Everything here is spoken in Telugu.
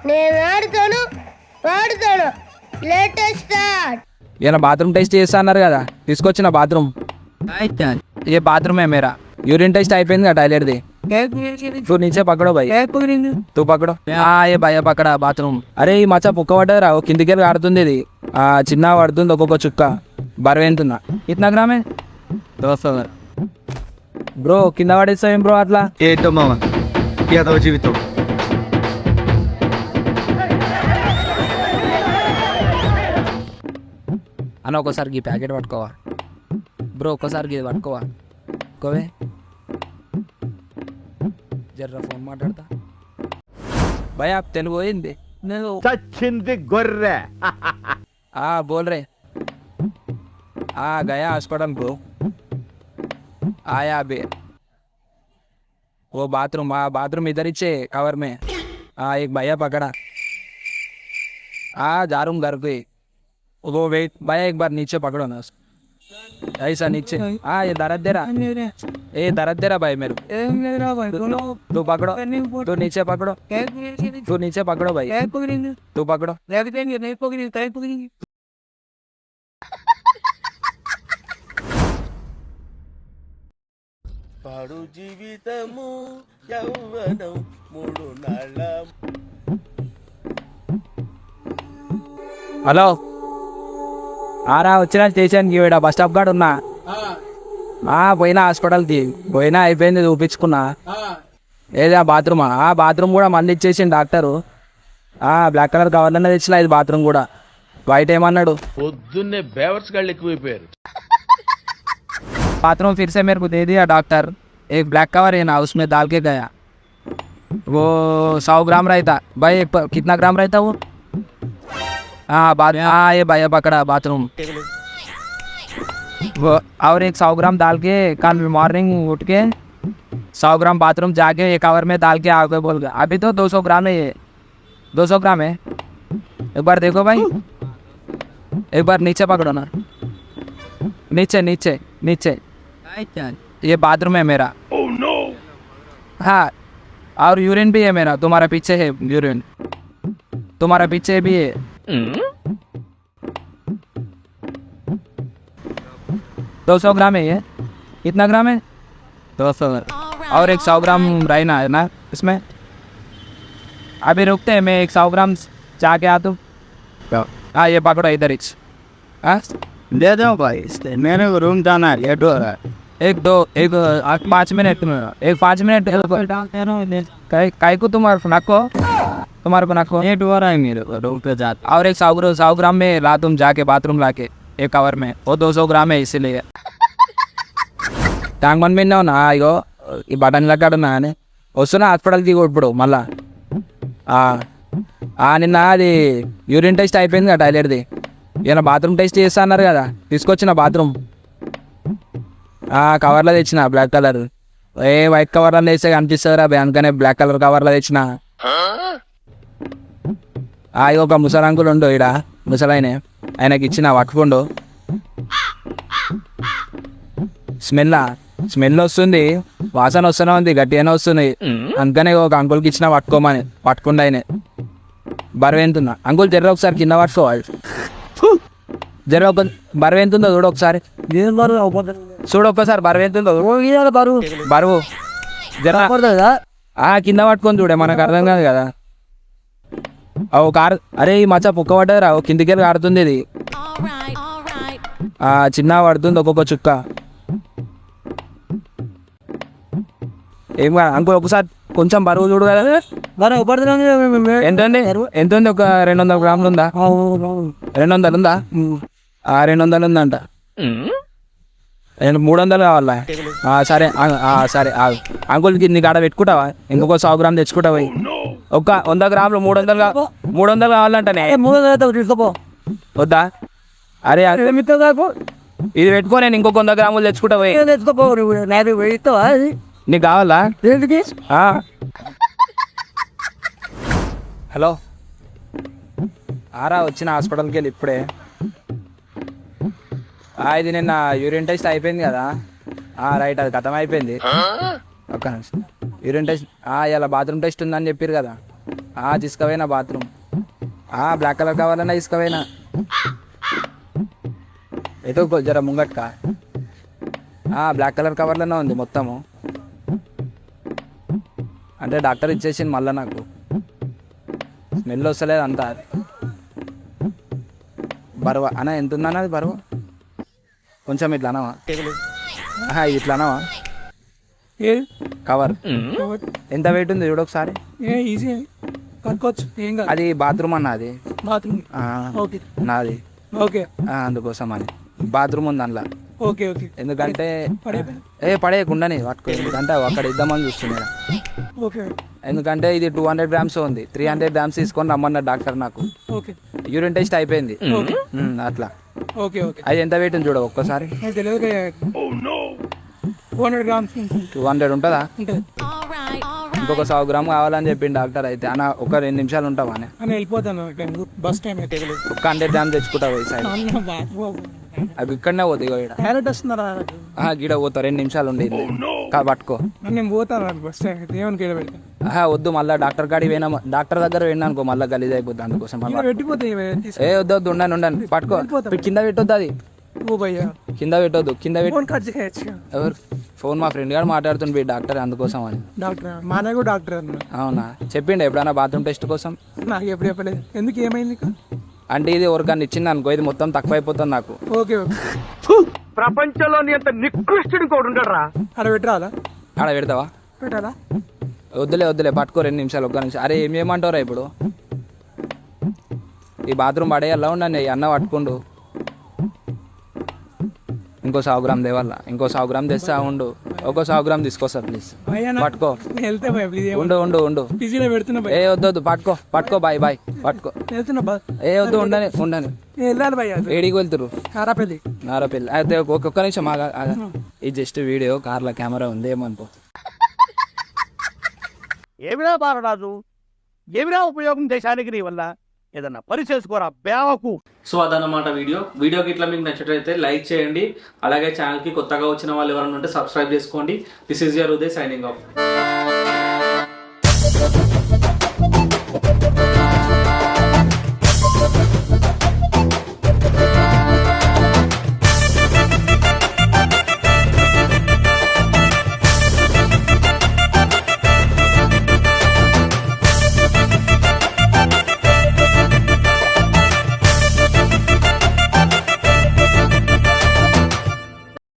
నేను ఆడుతాను వాడుతాను లేటెస్ట్ స్టార్ట్. ఈయన బాత్రూమ్ టెస్ట్ చేస్తా అన్నారు కదా, తీసుకొచ్చిన బాత్రూమ్. ये बाथरूम है मेरा. यूरिन टेस्ट అయిపోయింది కదా టాయిలెట్ది. तू नीचे पकड़ो भाई. तू पकड़ो. ये భయ పక్కడ బాత్రూమ్. అరే ఈ మచ్చ పుక్క పడ్డరా, కిందికి వెళ్ళి ఆడుతుంది ఇది. చిన్న పడుతుంది ఒక్కొక్క చుక్క. బరువు ఎంతున్నా ఇతనా గ్రామే దోస్త బ్రో, కింద పడేస్తావేం బ్రో అట్లా? ఏంటో మామ యాదవ జీవితం. అన్న ఒకసారి ఈ ప్యాకెట్ పట్టుకోవా బ్రో, ఒక్కసారి ఇది పట్టుకోవా కోవే జర్రా ఫోన్ మాట్లాడతా. భయ తెలుగు పోయింది. చచ్చింది గొర్రె. बोल रहे गया हॉस्पिटल ब्रो, आया अभी. वो बाथरूम इधर ही कवर में. एक भैया पकड़ा. जा रहा हूँ घर को. वो वेट भैया एक बार नीचे पकड़ो ना ऐसा नीचे. ये दर्द दे रहा भाई मेरे को. तू पकड़ो, तू नीचे पकड़ो, तू नीचे पकड़ो भाई, तू पकड़ो. పాడు జీవితము యౌవనం మూడు నాళ్ళ. హలో ఆరా వచ్చిన స్టేషన్కి ఇక్కడ బస్ స్టాప్ కాడ ఉన్నా. పోయినా హాస్పిటల్కి పోయినా, అయిపోయింది చూపించుకున్నా. ఏది బాత్రూమ్ కూడా మంది ఇచ్చేసిండు డాక్టరు. బ్లాక్ కలర్ కవర్లోనే తెచ్చిన ఇది బాత్రూమ్ కూడా. వైట్ ఏమన్నాడు, పొద్దున్నే బేవర్స్ గాళ్ళు ఎక్కువైపోయారు. बाथरूम फिर से मेरे को दे दिया डॉक्टर. एक ब्लैक कवर है ना, उसमें डाल के गया. वो 100 ग्राम रहता भाई. कितना ग्राम रहता वो? ये भैया पकड़ा बाथरूम. वो और एक 100 ग्राम डाल के कल मॉर्निंग उठ के 100 ग्राम बाथरूम जाके एक कवर में डाल के आगे बोल गया. अभी तो 200 ग्राम है, ये 200 ग्राम है. एक बार देखो भाई, एक बार नीचे पकड़ो ना, नीचे नीचे नीचे. ये बाथरूम है मेरा. oh, no. हाँ, और यूरिन भी है मेरा. तुम्हारा पीछे है यूरिन, तुम्हारा पीछे भी है. 200 ग्राम है ये. कितना ग्राम है? 200. और एक 100 ग्राम रहना है ना इसमें. अभी रुकते हैं, मैं एक 100 ग्राम जाके आता हूँ. ये पकड़ो इधर ही. दे दो भाई, मेरे को रूम जाना है, लेट हो रहा है. एक 5 मिनट में, एक 5 मिनट काय को तुम्हारे नको लेट हो रहा है मेरे को, रूम पे जाता. और एक 100 ग्राम में ला तुम जाके बाथरूम लाके एक कवर में. वो 200 ग्राम है इसीलिए. ట్యాంక్ బండ్ మీద ఉన్నా, ఇగో ఈ బటన్ లెక్క ఉన్నా అని వస్తున్నా హాస్పిటల్కి ఇప్పుడు మళ్ళా. నిన్న అది యూరిన్ టెస్ట్ అయిపోయింది కదా టాయిలెట్ది. ఈయన బాత్రూమ్ టెస్ట్ చేస్తా అన్నారు కదా, తీసుకొచ్చిన బాత్రూమ్. కవర్లో తెచ్చిన బ్లాక్ కలర్. వైట్ కవర్లో వేస్తే కనిపిస్తుందిరా అందుకనే బ్లాక్ కలర్ కవర్లో తెచ్చిన. ఒక ముసలి అంకుల్ ఉండు ఈడ, ముసలాయనే, ఆయనకి ఇచ్చిన పట్టుకుండు. స్మెల్ వస్తుంది, వాసన వస్తూనే ఉంది, గట్టిగానే వస్తుంది. అందుకనే ఒక అంకుల్కి ఇచ్చిన పట్టుకోమని. పట్టుకుండా ఆయన బరువు ఎంతున్నా అంకుల్ జర్ర ఒకసారి కింద పట్టుకోవాలి. జర ఒక బరువు ఎంతుందో చూడు ఒకసారి, చూడు ఒక్కసారి బరువు ఎంతుందో. బరువు జర కింద పట్టుకొని చూడే, మనకు అర్థం కాదు కదా. కారు. అరే ఈ మచ్చ పుక్క పడ్డరా, కిందికి వెళ్ళి ఆడుతుంది ఇది. చిన్న పడుతుంది ఒక్కొక్క చుక్క. ఏం కాదు అంకుల్, ఒకసారి కొంచెం బరువు చూడు కదా. ఎంతండి, ఎంత ఉంది? ఒక 200 గ్రాములు ఉందా? 200 ఉందా? 200 ఉందంట. 300 కావాలా? సరే సరే అంకుల్కి నీకు ఆడ పెట్టుకుంటావా? ఇంకొక 100 గ్రాములు తెచ్చుకుంటావా? ఒక 100 గ్రాములు 300 కావాలంటనే. తీసుకోపో వద్దా? అరే ఇది పెట్టుకో, నేను ఇంకొక 100 గ్రాములు తెచ్చుకుంటావా? నీకు కావాలా? హలో వచ్చిన హాస్పిటల్కి వెళ్ళి ఇప్పుడే. ఇది నిన్న యూరిన్ టెస్ట్ అయిపోయింది కదా. రైట్, అది ఖతం అయిపోయింది. ఒక్క నిమిషం. యూరిన్ టెస్ట్ ఇలా బాత్రూమ్ టెస్ట్ ఉందని చెప్పారు కదా. తీసుకుపోయినా బాత్రూమ్ బ్లాక్ కలర్ కావాలన్నా తీసుకుపోయినా ఏదో జర ముంగట్కా బ్లాక్ కలర్ కవర్లోనే ఉంది మొత్తము అంటే డాక్టర్ ఇచ్చేసింది మళ్ళీ నాకు స్మెల్ వస్తలేదు అంతా బరువా అన్న ఎంత ఉందన్న అది బరువు కొంచెం ఇట్లా అనవా ఇట్లా అనవా కవర్ ఎంత వెయిట్ ఉంది చూడు ఒకసారి ఈజీ కనుక్కోవచ్చు ఏం కాదు. అది బాత్రూమ్ అన్న అది బాత్రూమ్ ఓకే నాది ఓకే అందుకోసం అని బాత్రూమ్ ఉంది అందులో ఓకే ఓకే ఎందుకంటే పడే పడేయకుండానే పట్టుకో ఎందుకంటే అక్కడ ఇద్దామని చూస్తున్నాడు ఓకే ఎందుకంటే ఇది 200 grams ఉంది 300 grams తీసుకొని రమ్మన్నాడు డాక్టర్ నాకు ఓకే యూరిన్ టెస్ట్ అయిపోయింది అట్లా ఓకే ఓకే అది ఎంత వెయిట్ ఉంది చూడ ఒక్కసారి నాకు తెలియదు 200 grams 200 ఉంటుందా ఉంటుంది ఇంకొక 100 grams కావాలని చెప్పింది డాక్టర్ అయితే అన్న ఒక 2 నిమిషాలు ఉంటావా అని వెళ్ళిపోతాను బస్ టైం అయితే ఒక 100 grams తెచ్చుకుంటావు ఈ సైడ్ అవి ఇక్కడనే పోతాయి ఇక్కడ క్యారెట్ వస్తున్నారా గీడ పోతా 2 నిమిషాలు ఉండేది పట్టుకో నేను పోతాను బస్ టైం అయితే ఏమని గీడ పెడతాను వద్దు మళ్ళీ డాక్టర్ కాడికి పోయినా డాక్టర్ దగ్గర పోయినా అనుకో మళ్ళీ గలీజ్ అయిపోద్ది అందుకోసం మళ్ళీ పెట్టిపోతాయి వద్దు ఉండండి పట్టుకో కింద పెట్టొద్దు అది ఓ భయ్యా కింద పెట్టొద్దు కింద పెట్టి ఫోన్ కట్ చేయొచ్చు ఎవరు ఫోన్ మా ఫ్రెండ్ గారు మాట్లాడుతుండే డాక్టర్ అందుకోసం అని డాక్టర్ మా అన్నయ్య కూడా డాక్టర్ అన్న అవునా చెప్పిండు ఎప్పుడైనా బాత్రూమ్ టెస్ట్ కోసం నాకు ఎప్పుడు చెప్పలేదు ఎందుకు ఏమైంది అంటే ఇది ఎవరికన్నా ఇచ్చింది అనుకో ఇది మొత్తం తక్కువ అయిపోతుంది నాకు ఓకే ఓకే ప్రపంచంలోని అంత నికృష్టుడు కూడా ఉండరా. అక్కడ పెట్టరాలా ఆడ పెడతావా పెట్టాలా వద్దులే పట్టుకో 2 నిమిషాలు ఒక్క నిమిషం అరే ఏం చేయమంటారా ఇప్పుడు ఈ బాత్రూమ్ పడేయాలా ఉండండి అన్న పట్టుకుండు ఇంకో 100 grams దేవాలా ఇంకో 100 grams తెస్తా ఉండు ఒక 100 grams తీసుకొస్తా ప్లీజ్ పట్టుకో వెళ్తే భయ ప్లీజ్ ఉండు బిజీలో పెడుతున్నా భయ వద్దు పట్టుకో బాయ్ పట్టుకో వెళ్తున్నా బా వద్దు ఉండని వెళ్ళాలి భయ ఏడికి వెళ్తురు కారాపల్లి నారపల్లి అయితే ఒక్కొక్క నిమిషం ఇది జస్ట్ వీడియో కార్లో కెమెరా ఉంది ఏమనుకో ఏమిరా బాలరాజు ఏమిరా ఉపయోగం దేశానికి నీ వల్ల ఏదన్నా పని చేసుకోరా బేవకు. సో అదన్నమాట వీడియోకి ఇట్లా మీకు నచ్చినట్లయితే లైక్ చేయండి. అలాగే ఛానల్కి కొత్తగా వచ్చిన వాళ్ళు ఎవరైనా ఉంటే సబ్స్క్రైబ్ చేసుకోండి. This is your Uday signing off.